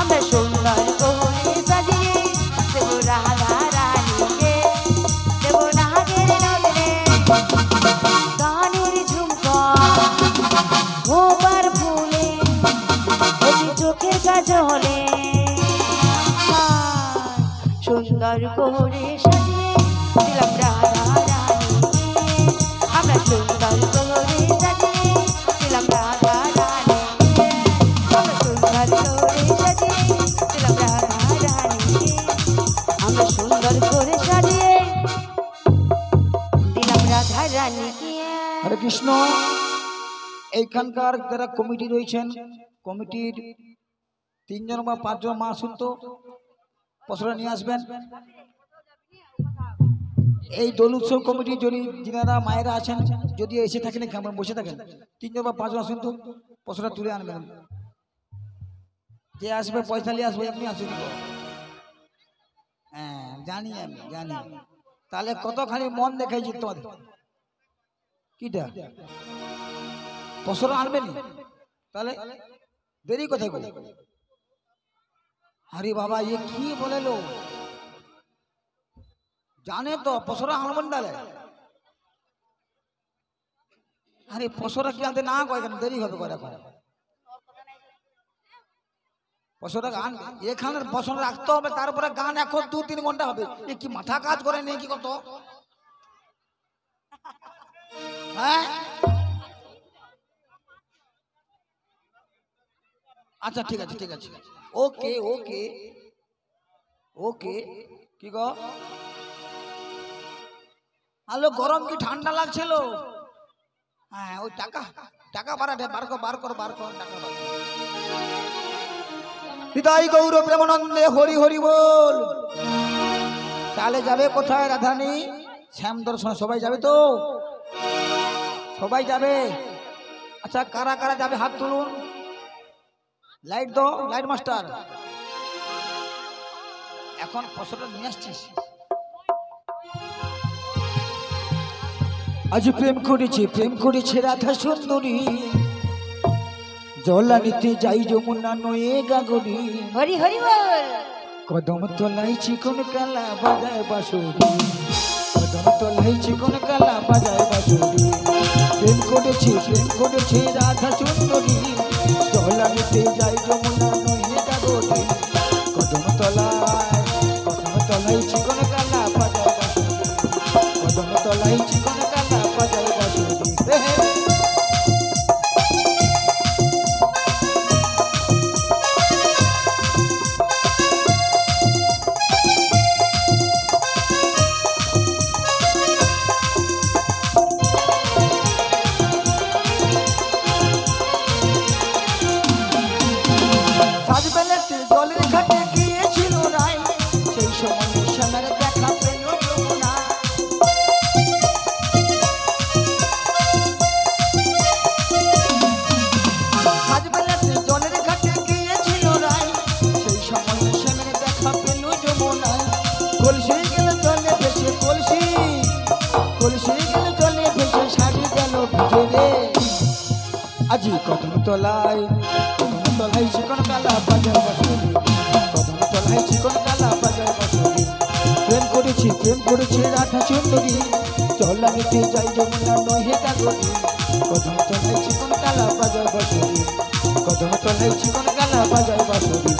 আমরা সুন্দর করে সাজিয়ে দেব রাধা রানীকে। দেব নাগের নগরে গানের ঝুমকা খোপার ফুলে ওই চোখের কাজলে সুন্দর করে সাজিয়ে দিলাম রাধা রানীকে। আমরা সুন্দর করে সাজিয়ে দিলাম রাধা রানীকে। আমরা সুন্দর করে সাজিয়ে দিলাম রাধা রানীকে। আমরা সুন্দর করে সাজিয়ে দিলাম রাধা রানীকে। হরে কৃষ্ণ। এইখানকার যারা কমিটি রয়েছেন, কমিটির 3 জন বা 5 জন মা শুনতো পশরা নিয়ে আসবেন। এই দোল উৎসব কমিটি যদি যিনারা মায়েরা আছেন, যদি এসে থাকেন এখানে বসে থাকেন, 3 জন বা 5 জন শুনতো পশরা তুলে আনবেন। যে আসবে পয়সা নিয়ে আসবে, এমনি আসবে। হ্যাঁ জানি, আমি জানি। তাহলে কতখানি মন দেখাইছি তোমাদের। কিটা পশরা আনবেন? তাহলে দেরি কোথায় করে? আরে বাবা, এ কি বলে লো? জানে তো পশরা আনবেন ডালে। আরে পশরা কি আনতে না কয় কেন? দেরি হবে করে করে পশরা গান এখানে পশরা রাখতে হবে, তারপরে গান এখন 2-3 ঘন্টা হবে। এ কি মাথা কাজ করে নেই কি কত? হ্যাঁ আচ্ছা ঠিক আছে ঠিক আছে, ওকে ওকে ওকে। কি গো আলো গরম কি ঠান্ডা লাগছিল? হ্যাঁ ওই টাকা টাকা বাড়াতে বার কর বার কর বার কর টাকা বার কর। হৃদয় গৌর প্রেমানন্দে হরি হরি বল। তাহলে যাবে কোথায় রাধারানী? শ্যাম দর্শন সবাই যাবে তো? সবাই যাবে? আচ্ছা কারা কারা যাবে হাত তুলুন। লাইট দাও, লাইট মাস্টার। এখন ফসলটা নিয়ে আসছিস। আজ প্রেম করেছে রাধা সুন্দরী, জল আনিতে যাই যমুনা নয়ে গাগরি। হরি হরি বল। কদম তলাই চিকন কালা বাজায় বাঁশুরি, কদম তলাই চিকন কালা বাজায় বাঁশুরি। প্রেম করেছে রাধা সুন্দরী, জল আনিতে যাই যমুনা নয়ে গাগরি। কদম তলাই চিকন কালা বাজায় বাঁশুরি, কদম তলাই চিকন কালা বাজায় বাঁশুরি। জলের ঘাটে গিয়েছিল রায়, সেই সময় শ্যামের দেখা পেল যমুনা। সাজবেলাতে জলের ঘাটে গিয়েছিল রায়, সেই সময় শ্যামের দেখা পেল যমুনা। কলসি গেল জলে ভেসে, কলসি গেল জলে ভেসে, শাড়ি গেল ভিজে রে। আজি কদম তলায় চিকন কালা বাজায় বাঁশুরি, কদম তলায় চিকন কালা বাজায় বাঁশুরি। প্রেম করেছে রাধা সুন্দরী, জল আনিতে যাই যমুনা নহে গাগরি। কদম তলায় চিকন কালা বাজায় বাঁশুরি, কদম তলায় চিকন কালা বাজায় বাঁশুরি।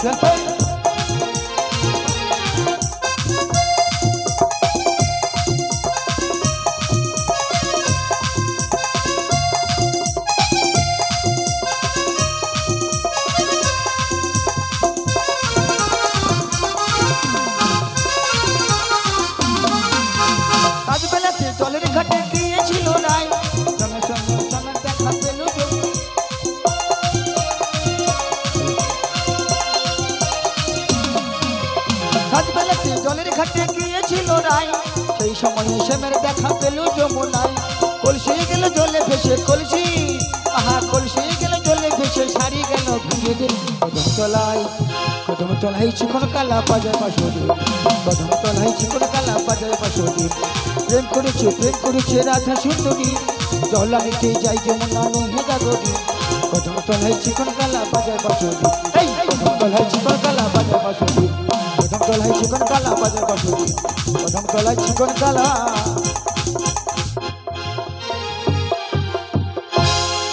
জলের ঘাটে গিয়েছিল রায়, সঙ্গে সঙ্গে সঙ্গে দেখা পেল সাজবেলাতে জলের ঘাটে গিয়েছিল রায়, সেই সময় শ্যামের দেখা পেল যমুনায়। কলসি গেল জলে ভেসে, কলসি গেল জলে ভেসে, শাড়ি গেল ভিজে রে। কদম তলায় চিকন কালা বাজায় বাঁশুরি, কদম তলায় চিকন কালা বাজায় বাঁশুরি। প্রেম করেছে রাধা সুন্দরী, জল আনিতে যাই যমুনা নহে গাগরি। কদম তলায় চিকন কালা বাজায় বাঁশুরি, কদম তলায় চিকন কালা বাজায় বাঁশুরি, কদম তলায় চিকন কালা বাজায় বাঁশুরি, কদম তলায় চিকন কালা।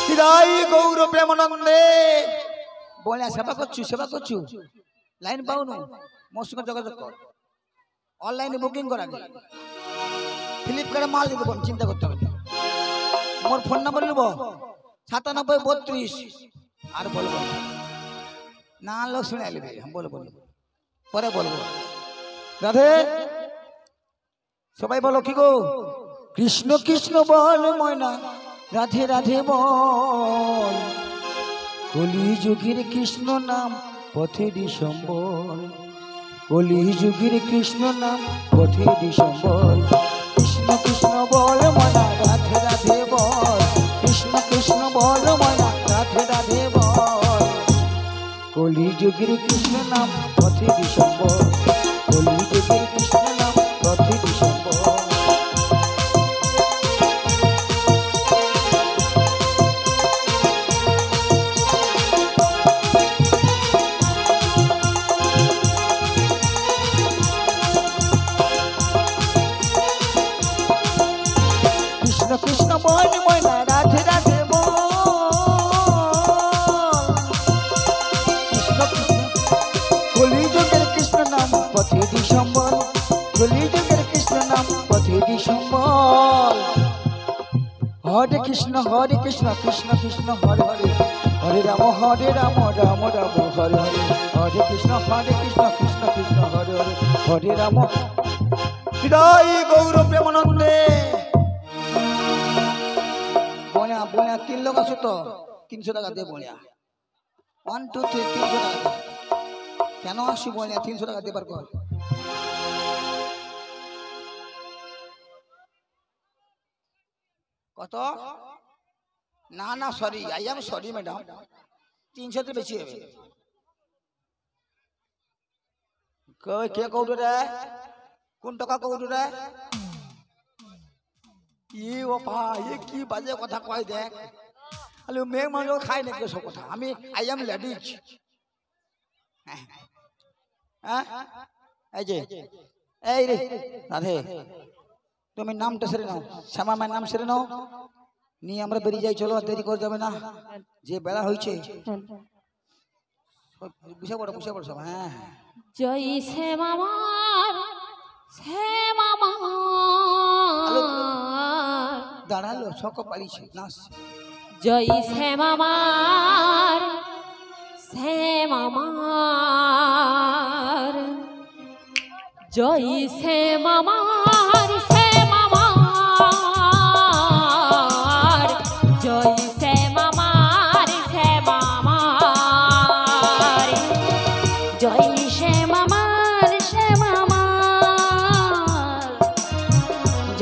হৃদয় গৌর প্রেমানন্দে বলে সেবা করছু লাইন পাওনু, মোর সঙ্গে যোগাযোগ কর। অনলাইনে বুকিং করা যায়, ফ্লিপকার্টে মাল দিতে পারো, চিন্তা করতে হবে। মোর ফোন নাম্বার নেব 9732 আর বলবো না, লোক শুনে নেবে। বলবো পরে বলবো। রাধে সবাই বলো কি গো? কৃষ্ণ কৃষ্ণ বল ময়না, রাধে রাধে বল। কলি যুগের কৃষ্ণ নাম পথেরই সম্বল, কলি যুগের কৃষ্ণ নাম পথেরই সম্বল। কৃষ্ণ কৃষ্ণ বল ময়না, রাধে রাধে বল। কৃষ্ণ কৃষ্ণ বল ময়না, রাধে রাধে বল। কলি যুগের কৃষ্ণ নাম পথেরই সম্বল, কলি যুগের কৃষ্ণ নাম পথেরই সম্বল। কৃষ্ণ কৃষ্ণ বল ময়না, রাধে রাধে বল। কৃষ্ণ কৃষ্ণ কলিযুগের কৃষ্ণ নাম পথেরই সম্বল, কলিযুগের কৃষ্ণ নাম পথেরই সম্বল। হরে কৃষ্ণ কৃষ্ণ কৃষ্ণ হরে হরে, হরে রাম রাম রাম হরে হরে, হরে কৃষ্ণ কৃষ্ণ কৃষ্ণ হরে হরে, হরে রাম। হৃদয় গৌর প্রেমানন্দে। বনিয়া বনিয়া 3 লোক আছো তো 300 টাকা দিয়ে বনিয়া 1 2 3 300 টাকা কেন আসি বনিয়া 300 টাকা দেবার কর। কত? না না sorry, I am sorry madam, 300 তে বেশি হবে। কই কে কৌটো রে? কোন টাকা কৌটো রে? ই ও ভাই এ কি বাজে কথা কয় দেখ। আরে মেয়ে মানুষ খায় নাকি সব কথা? আমি আই এম লেডিজ। হ্যাঁ এই যে এই রে রাধে, তুমি নামটা সেরে নাও, শ্যামা মায়ের নাম সেরে নাও, নিয়ে আমরা বেরিয়ে যাই। চলো, দেরি করে যাবে না, যে বেলা হয়েছে। বসে পড়ো সব। হ্যাঁ জয় শ্যামার শ্যামার দাঁড়ালো সক পালিছে নাচ। জয় শ্যামার শ্যামার, জয় শ্যামার শ্যামার, জয় শ্যামার শ্যামার, জয় শ্যামার শ্যামার,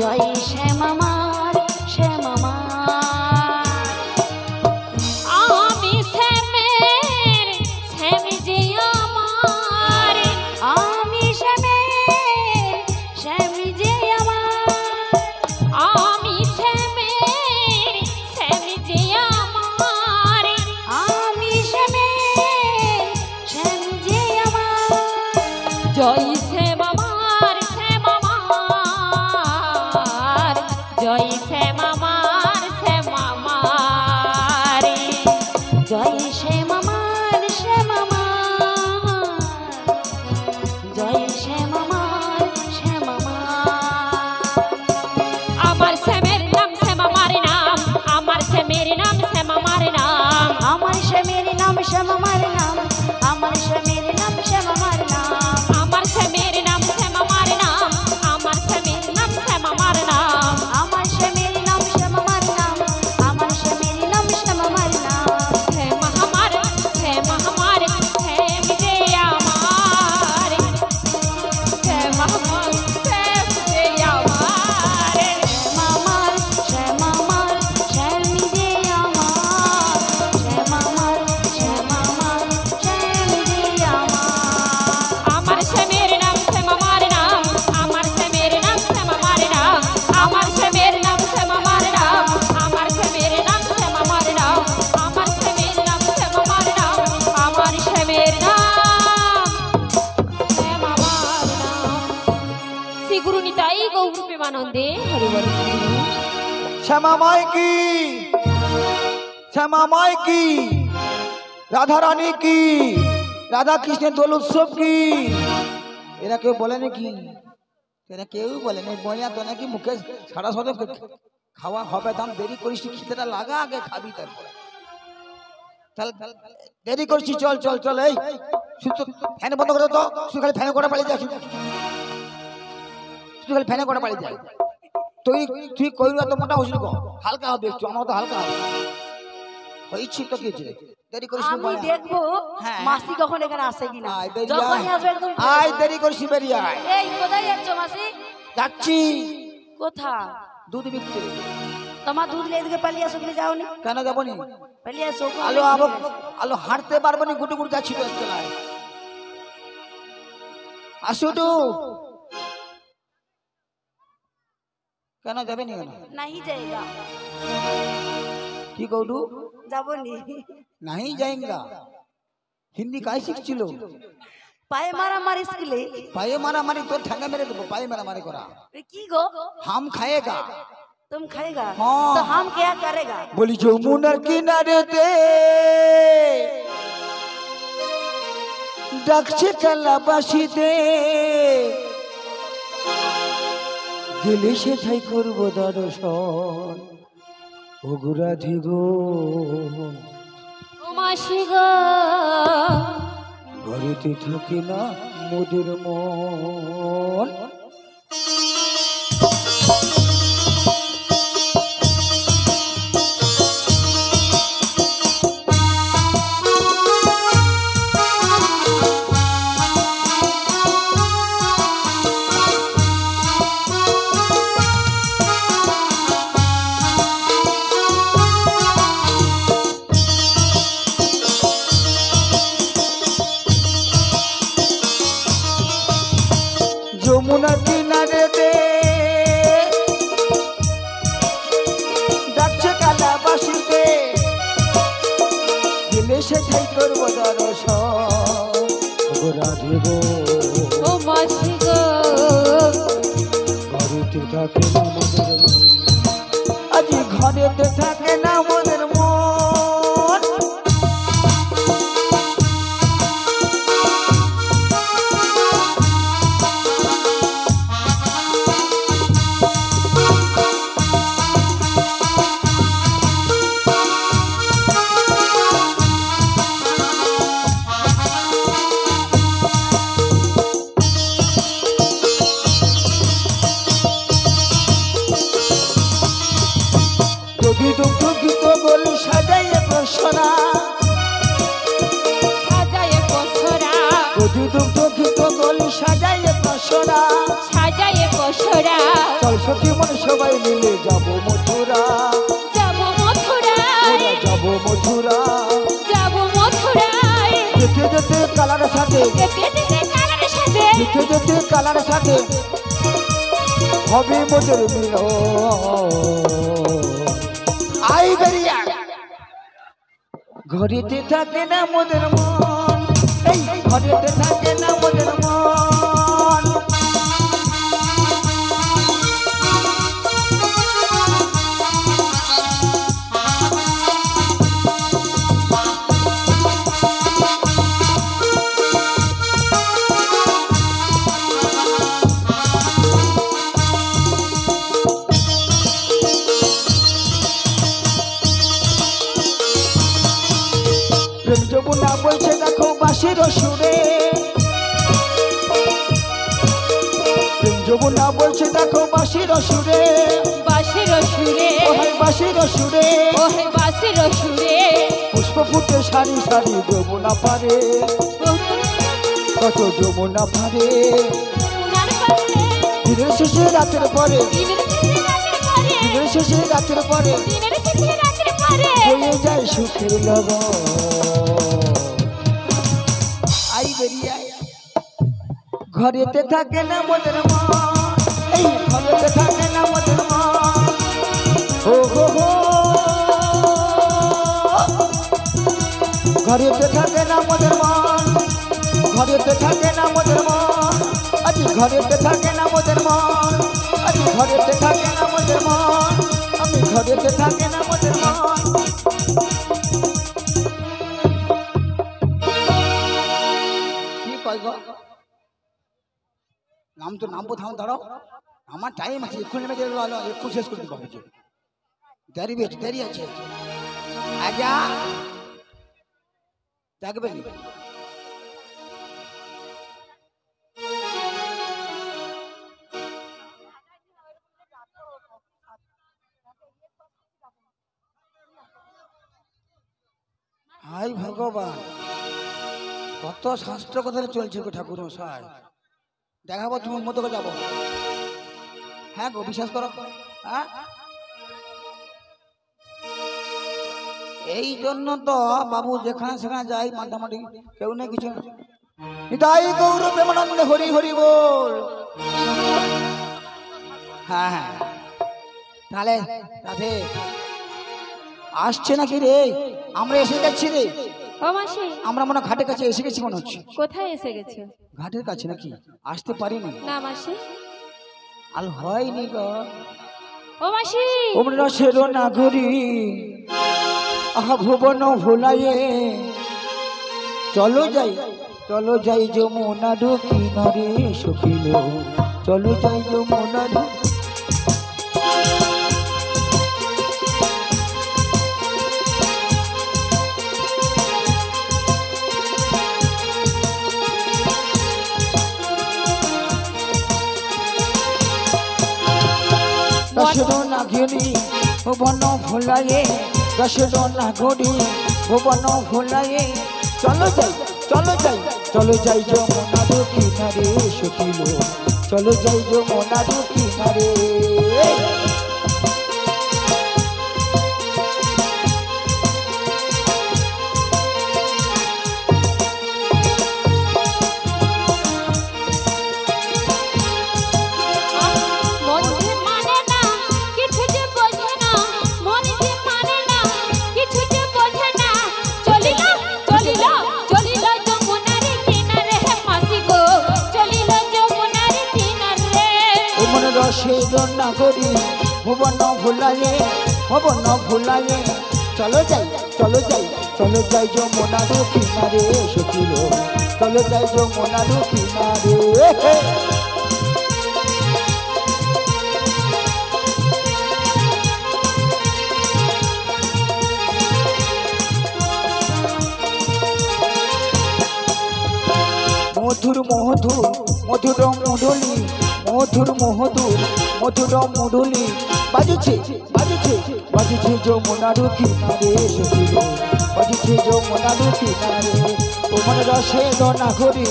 জয় শ্যামার শ্যামার। আমি শ্যামের শ্যাম যে আমার, আমি শ্যামের শ্যাম যে আমার, আমি শ্যামের শ্যাম যে আমার, আমি শ্যামের শ্যাম যে আমার। জয় শ্যামার শ্যামার, জয় শ্যামার শ্যামার, জয় শ্যামার শ্যামার, জয় শ্যামার শ্যামার। আমার শ্যামের নাম শ্যামার নাম, আমার শ্যামের নাম শ্যামার নাম, আমার শ্যামের নাম শ্যামার নাম, আমার শ্যামের নাম শ্যামার নাম, আমার শ্যামের নাম শ্যামার নাম, আমার শ্যামের নাম শ্যামার নাম, আমার শ্যামের নাম শ্যামার নাম, আমার শ্যামের নাম শ্যামার নাম। শ্যামার শ্যামার শ্যাম যে আমার, শ্যামার শ্যাম যে আমার, শ্যামার শ্যামার শ্যাম যে আমার, শ্যামার শ্যামার শ্যাম যে আমার। আমার শ্যামের নাম শ্যামার নাম, আমার শ্যামের নাম শ্যামার নাম, আমার শ্যামের নাম শ্যামার নাম, আমার শ্যামের নাম শ্যামার নাম, আমার শ্যামের নাম শ্যামার নাম, আমার শ্যামের নাম শ্যামার নাম। শ্রী গুরু নিতাই গৌর প্রেমানন্দে হরি বল। শ্যামা মাই কি, শ্যামা মাই কি, রাধা রানী কি, রাধা কৃষ্ণের দোল উৎসব কি, এরা কেউ বলে নাকি? এরা কেউ বলে না। বলিয়া তো নাকি মুখে সারা সাথে খাওয়া হবে, দাম দেরি করিস, খিদেটা লাগা আগে খাবি, তারপরে দেরি করছি। চল চল চল, এই শুধু ফ্যান বন্ধ করে তো, শুধু খালি ফ্যানে করে পালিয়ে যায়, শুধু খালি ফ্যানে করে পালিয়ে যায়। তুই তুই কই তো মোটা হইছিল গো, হালকা হবে একটু, আমার তো হালকা হবে হইছি তো। কি দেরি করিস না, আমি দেখবো হ্যাঁ। মাসি কখন এখানে আসে কিনা। আয় বেরিয়ে যখনই আয়। আসবে একদম আয় দেরি করিস, বেরিয়ে আয়। এই কোথায় যাচ্ছ মাসি? যাচ্ছি কোথা? দুধ বিকতে। তোমার দুধ নিয়ে এদিকে পালিয়ে আসো, তুমি যাও নি? কেন যাবো নি? পালিয়ে আসো। আলো আবো, আলো হাঁটতে পারবো নি, গুটু গুটু যাচ্ছি তো চলায়। আসুটু কেন যাবে নি? কেন नहीं जाएगा। কি কৌটু? যাবো নি। नहीं जाएगा। হিন্দি কাই শিখছিল? পায়ে মারা মারি স্কুলে। পায়ে মারামারি তোর ঠ্যাঙ্গা মেরে দেবো, পায়ে মারামারি করা। কি গো? হাম খাएगा। तुम खाएगा? हाँ। तो हम क्या करेगा? বলি যমুনার কিনারেতে ডাকছে কালাবাসিতে, গেলে সেটাই করবো দর্শন। ওগুরাধি গো, মাসি গো ঘরেতে থাকে না মোদের মন। যমুনা কিনারে দে ডাকছে কালা বাসিতে গেলে সেটাই করবো দর্শন রাধে গো ও মাসি গো ঘরেতে থাকে না মোদের মন, আজি ঘরেতে থাকে না মোদের মন। যদি দুঃখ গীত বলি সাজাইয়ে বসরা, সাজায়ে বসরা যদি দুঃখ গীত বলি সাজাইয়ে বসরা, সাজায়ে বসরা চল সখী মন সবাই মিলে যাব মথুরা, যাব মথুরায় ওরা যাব মথুরা। যাব মথুরায় যেতে যেতে কালার সাথে, যেতে যেতে কালার সাথে যেতে যেতে কালার সাথে হবে মোদের মিলন। আই বেরিয়া ঘরেতে থাকে না মোদের মন, এই ঘরেতে থাকে না মোদের মন। প্রেম যমুনা বলছে দেখো বাঁশির সুরে, প্রেম যমুনা বলছে দেখো বাঁশির সুরে, বাঁশির সুরে ওহে বাঁশির সুরে ওহে বাঁশির সুরে পুষ্প ফুটে সারি সারি যমুনা পারে, কত যমুনা পারে। উনার পারে দিনের শেষে রাতের পরে, দিনের শেষে রাতের পরে দিনের শেষে রাতের পরে দিনের শেষে রাতের পরে বয়ে যায় সুখের লগন। আই বেরিয়া ঘরেতে থাকে না মোদের মন, এই ঘরেতে থাকে না মোদের মন। ও হো হো ঘরেতে থাকে না মোদের মন, ঘরেতে থাকে না মোদের মন, আজি ঘরেতে থাকে না মোদের মন, আজি ঘরেতে থাকে না মোদের মন, আমি ঘরেতে থাকে না মোদের মন। কি কয় গো? নাম তো নামবো, থাম দাঁড়াও, আমার টাইম আছে, এক্ষুনি নেমে গেলে একটু শেষ করে দিতে পারছি, দেরি আছে আজা দেখবেন। হাই ভগবান, কত শাস্ত্র কথা চলছে গো ঠাকুর মশাই, দেখাবো তোমার মতো করে যাবো। হ্যাঁ গো বিশ্বাস করো, হ্যাঁ এই জন্য তো বাবু যেখানে সেখানে যাই মাঠামাটি কেউ নেই কিছু না। নিতাই গৌর প্রেমানন্দে হরি হরি বল। হ্যাঁ হ্যাঁ তাহলে রাধে আসছে নাকি রে? আমরা এসে যাচ্ছি রে, ও মাসি আমরা মনে হয় ঘাটের কাছে এসে গেছি মনে হচ্ছে। কোথায় এসে গেছে? ঘাটের কাছে নাকি? আসতে পারিনি না মাসি, আল হয়নি গো। ও মাসি ওমরা রসের নাগরী আহা ভুবন ভুলাইয়ে চলো যাই যমুনা কিনারে সখিল, চলো যাই যমুনা। রসের নাগিনী ভুবন ভোলায়ে রসের নাগরী ভুবন ভোলায়ে চলো যাই চলো যাই চলো যাই যমুনার কিনারে সখিল চলো যাই যমুনার কিনারে মন যে মানে না কিছু যে বোঝে না মন যে মানে না কিছু যে বোঝে না চলিল চলিল চলিল যমুনার কিনারে হে মাসি গো চলিল যমুনার কিনারে ভুবন রসের নাগরী ভুবন ভোলায়ে ভুবন ভোলায়ে চলো যাই চলো যাই চলো যাই যমুনার কিনারে সখিল চলো যাই যমুনার কিনারে মধুর মধুর মধুর মুরলি মধুর মধুর মধুর মুরলি বাজছে বাজছে বাজছে যমুনার কিনারে সখিল বাজছে যমুনার কিনারে তোমার রসের নাগরী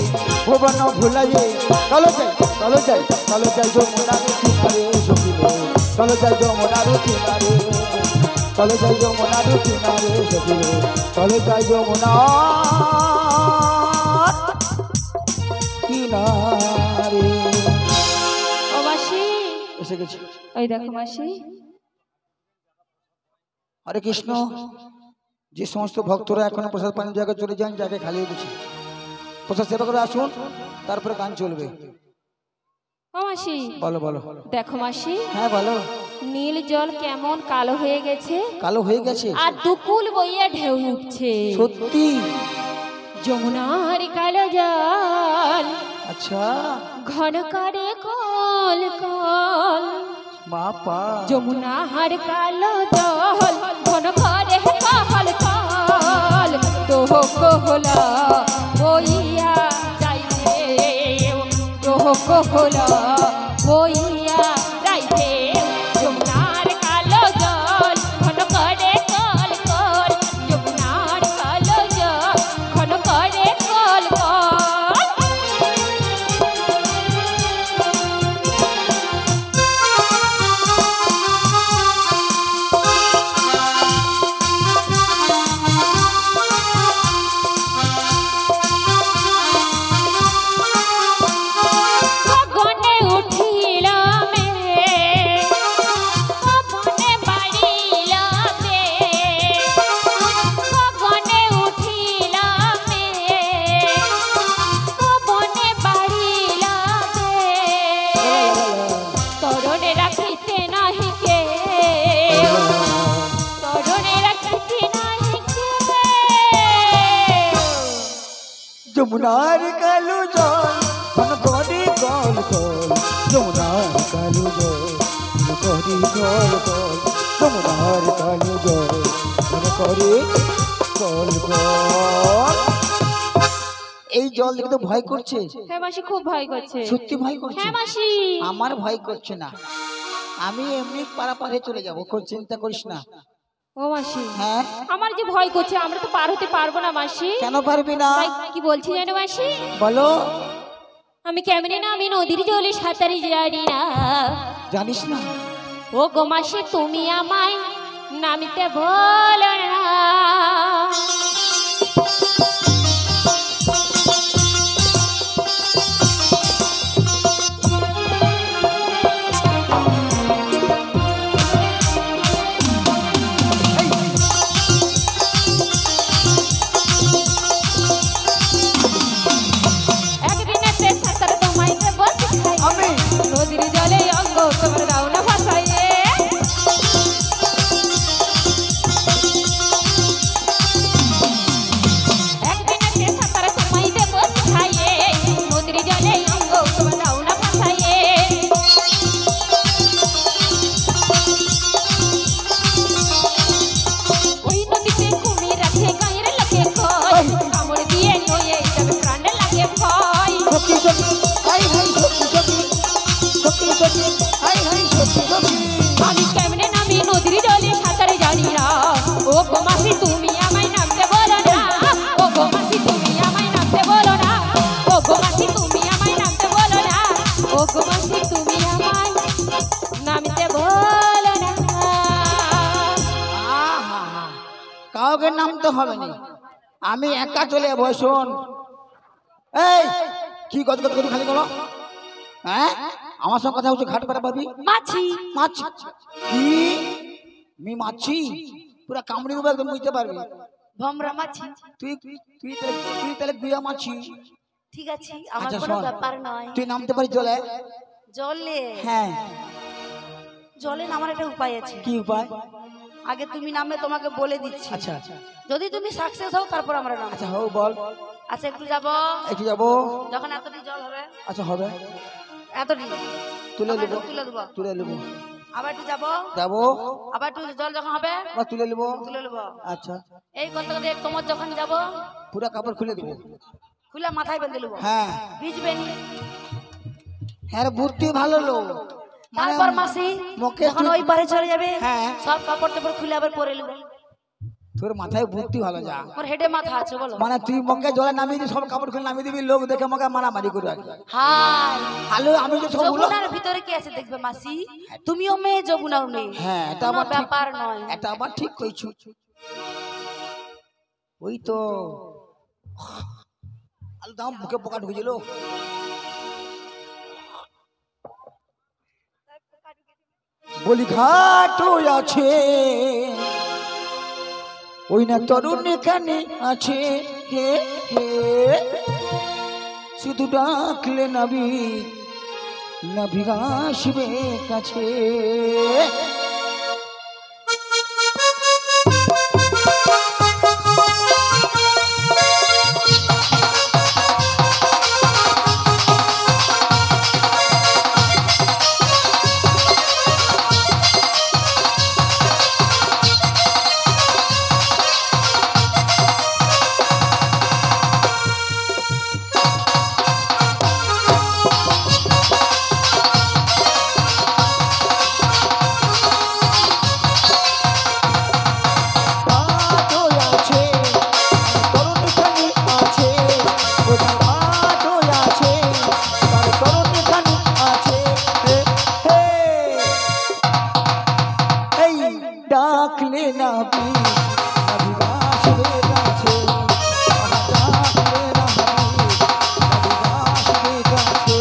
ভুবন ভোলায়ে চলো যাই চলো যাই চলো যাই যমুনার কিনারে সখিল চলো যাই যমুনার কিনারে চলো যাই যমুনার কিনারে সখিল চলো যাই যমুনার কিনারে ও মাসি এসে গেছি ওই দেখো মাসি হরে কৃষ্ণ যে সমস্ত ভক্তরা এখনো প্রসাদ পানি জায়গায় চলে যান জায়গায় খালি হয়ে গেছে প্রসাদ সেবা করে আসুন তারপরে গান চলবে ও মাসি বলো বলো দেখো মাসি হ্যাঁ বলো নীল জল কেমন কালো হয়ে গেছে কালো হয়ে গেছে আর দুকুল বইয়া ঢেউ উঠছে সত্যি যমুনার কালো জল আচ্ছা ঘন করে কল কল বাপা যমুনার কালো জল ঘন করে কল কল তোহ কোহলা বইয়া যাইবে তোহ কোহলা বইয়া যাইবে যমুনার কালো জল ঘন করে কল কল যমুনার কালো জল ঘন করে কল কল গগনে উঠিল মে পবনে বাড়িল মে গগনে উঠিল মে পবনে বাড়িল মে তরণে রাখিতে নাহি কে তরণে রাখিতে নাহি কে যমুনার কালো জল ঘন করে কল কল যমুনার কালো জল ঘন করে কল কল যমুনার কালো জল ঘন করে কল কল এই জল দেখে তো ভয় করছে হ্যাঁ মাসি খুব ভয় করছে সত্যি ভয় করছে হ্যাঁ মাসি আমার ভয় করছে না আমি এমনি পারাপারে চলে যাবো কোনো চিন্তা করিস না ও মাসি হ্যাঁ আমার যে ভয় করছে আমরা তো পার হতে পারবো না মাসি কেন পারবি না তাই কি বলছি জানো মাসি বলো আমি কেমনে না আমি নদীর জলে সাঁতারি জানি না জানিস না ও গো মাসি তুমি আমায় নামিতে বলো না একদিনেতে সাঁতার তোমায় দেব শিখাই আমি নদীর জলে অঙ্গ তোমার দাও না ভাসাইয়ে একদিনেতে সাঁতার তোমায় দেব শিখাইয়ে নদীর জলে অঙ্গ তোমার দাও না ভাসাইয়ে ওই নদীতে কুমির রাখে গায়ের লাগে কই কামড় দিয়ে নয়ে যাবে প্রাণে লাগে ভয় সত্যি সত্যি হাই হাই সত্যি সত্যি সত্যি সত্যি হাই হাই সত্যি সত্যি আমি নামতে হবে না, আমি একা চলে যাবো। শোন, এই কি গজ গজ করে খালি করো? হ্যাঁ, আমার সঙ্গে কথা হচ্ছে, ঘাট পাড়া পাবি মাছি মাছ কি মি মাছি পুরা কামড়ি দেবো, একদম বুঝতে পারবি। ভমরা মাছি। তুই তুই তাহলে গুয়া মাছি। ঠিক আছে, আমার আচ্ছা কোনো শোন, ব্যাপার নয়। তুই নামতে পারিস জলে? জলে? হ্যাঁ। জলে নামার একটা উপায় আছে। কি উপায়? আগে তুমি নামে, তোমাকে বলে দিচ্ছি। আচ্ছা যদি তুমি সাকসেস হও তারপর আমরা নামবো। আচ্ছা হোক, বল। আচ্ছা একটু যাবো, একটু যাবো। যখন এতটি জল হবে, আচ্ছা হবে, এতটি তুলে আবার নেবো, একটু তুলে দেবো, তুলে নেবো, আবার একটু যাবো, যাবো, আবার একটু জল যখন হবে আবার তুলে নেবো। তুলে নেবো। আচ্ছা, এই করতে করতে কোমর যখন যাবো, পুরা কাপড় খুলে দেবো। খুলে মাথায় বেঁধে নেবো। হ্যাঁ ভিজবে নি। হ্যাঁ, বুদ্ধি ভালো লো। তারপর মাসি মুখে যখন তুই- ওই পারে চলে যাবে, হ্যাঁ। সব কাপড় চাপড় খুলে আবার পরে নেবো। তোর মাথায় বুদ্ধি ভালো যা, ওর হেডে মাথা আছে বলো। মানে তুই মুখে জলে নামিয়ে দিবি, সব কাপড় খুলে নামিয়ে দিবি, লোক দেখে মুখে মারামারি করে আর কি। হাই, হ্যালো, আমি যে সব বলো। যমুনার ভিতরে কি আছে দেখবে মাসি, তুমিও মেয়ে যমুনাও মেয়ে। হ্যাঁ, এটা কোনো আবার ঠিক, ব্যাপার নয়। এটা আবার ঠিক কইছু। ওই তো আলদাম মুখে পোকা ঢুকেছিল। বলি ঘাট আছে, ওই না তরুণ এখানে আছে, হে হে শুধু ডাকলে নাবি নাবিক আসবে কাছে। ডাকলে নাবি নাবিক আসবে কাছে, ডাকলে নাবি নাবিক আসবে কাছে।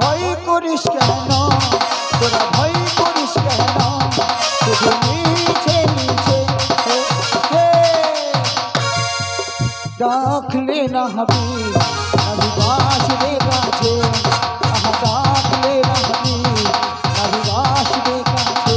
ভয় করিস কেন তোরা, ভয় করিস কেন, শুধু নিচে নিচে হে হে। ডাকলে না হবি নাবিক আসবে কাছে, আহা ডাকলে না হবি নাবিক আসবে কাছে।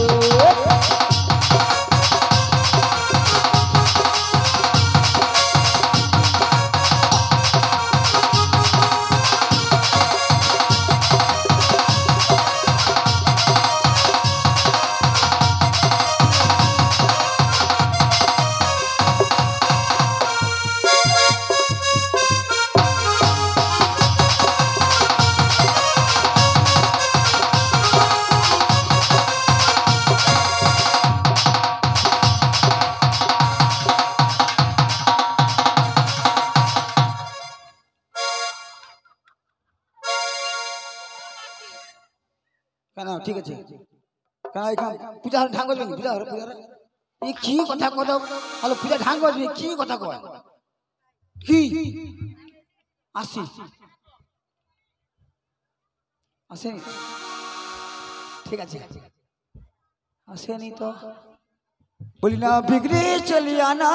কেন ঠিক আছে, কেন এখানে পূজা ঢাং করবে, পূজা পূজা এই কি কথা কথা হলো, পূজা ঢাং করবে কি কথা কয়, কি আসি আসেনি? ঠিক আছে, আসেনি তো বলি না বিগড়ে চলিয়া না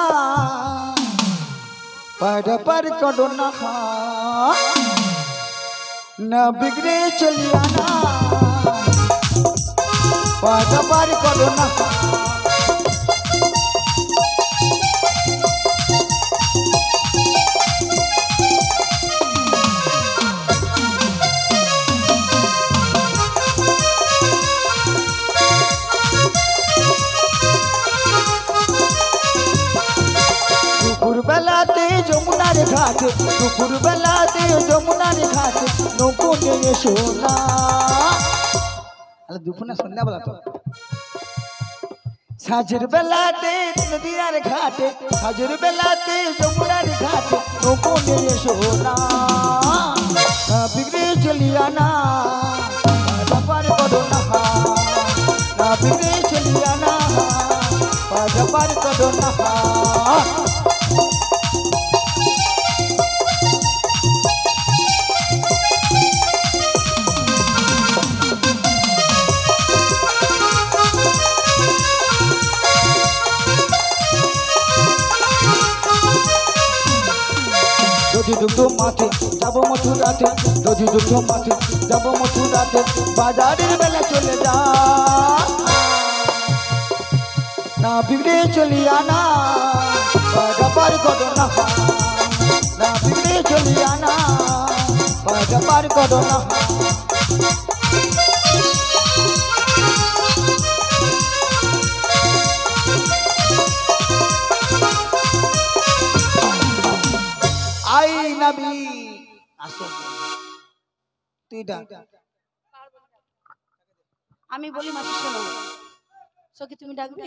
পাড় पर करो ना, ना बिगड़े चलिया ना पाड़ पर करो ना। ঘাটে দুপুর বেলাতে যমুনার ঘাটে নৌকো নিয়ে সোনা দুপুর না সন্ধ্যাবেলা তো সাজের বেলাতে নদীর ঘাটে সাজের বেলাতে যমুনার ঘাটে নৌকো নিয়ে সোনা বিগড়ে চলিয়া না পার করো না বিগড়ে চলিয়া না পার করো না যদি দুটো মাঠে যাবো মথুরাতে যদি দুটো মাঠে যাবো মথুরাতে বাজারের বেলা চলে যা না বিগড়ে চলিয়া না পার করো না না বিগড়ে চলিয়া না পার করো না আই নবী আসো তুই ডাক আমি বলি মাসি শোনো সখী তুমি ডাকবে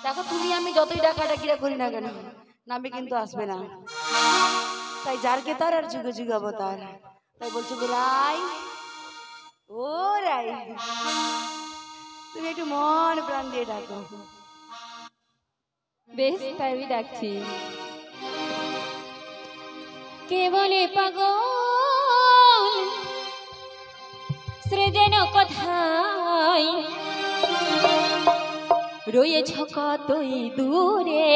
দেখো তুমি আমি যতই ডাকাডাকিরা করি না কেন নামে কিন্তু আসবে না তাই যারকে তার আর যুগে যুগে অবতার তাই বলছো রাই ও রাই তুমি একটু মন প্রাণ দিয়ে ডাকো বেশ তাই আমি ডাকছি কে বলে পাগল সৃজন কথায় রয়েছ কতই দূরে